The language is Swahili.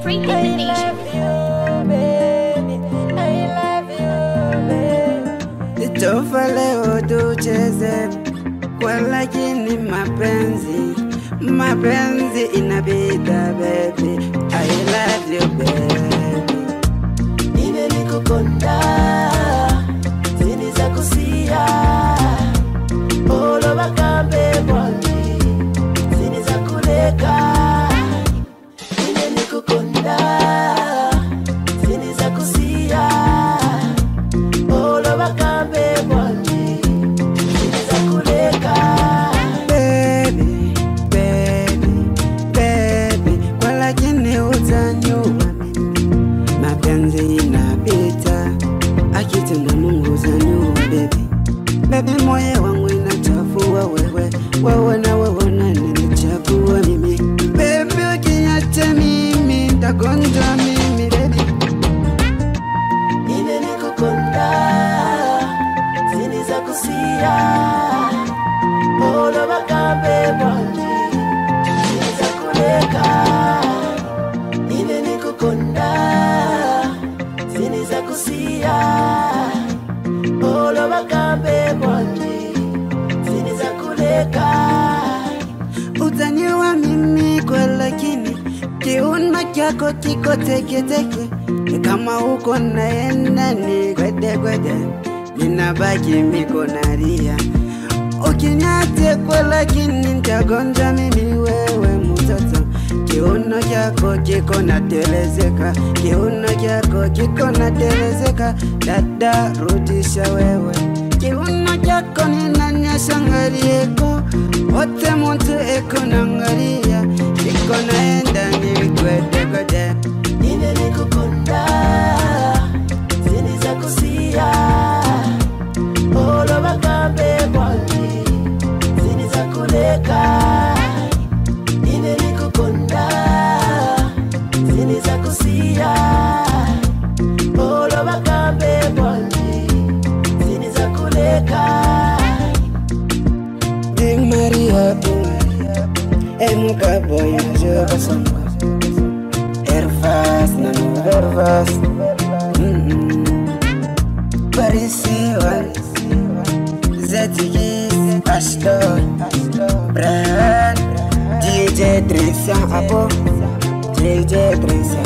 Free Hit Nation. Nitofa leo tucheze kwa lakini mapenzi inabida baby. I love you baby. Nine nikukonda zini za kusia olo bakambe mwani zini za kuleka. Nine nikukonda zini za kusia olo bakambe mwani zini za kuleka. Baby, baby, baby, kwa lakini utanyua mapenzi inapita, akitenda Mungu zanyua baby. Baby moyo wangu inachafua wewe na wewe unanichafua mimi. Baby ukiniacha mimi nitagonjwa mimi baby. Nine nikukonda zini za kusia olo bakambe mwani zini za kuleka. Nine nikukonda zini za kusia olo bakambe mwani zini za kuleka. Utaniua mimi kwa lakini kiuno kyako kiko teke teke. Kama uko naenda ni kwede ninabaki miko nalia. Ukiniacha kwa lakini nitagonja mimi wewe mtoto. Kiuno kyako kiko natelezeka, kiuno kyako kiko natelezeka. Dada rudisha wewe, kiuno kyako ninanyasha ngalieko. Wote mtu eko nangalia, kiko naenda ni kwede. Nine nikukonda zini za kusia olo bakambe mwani zini za kuleka. Nine nikukonda zini za kusia olo bakambe mwani zini za kuleka. Ding Maria, emuka boy na joga Ervas na Ervas. Parisiwan Zetigis Astor Brand DJ Trisha Apo DJ Trisha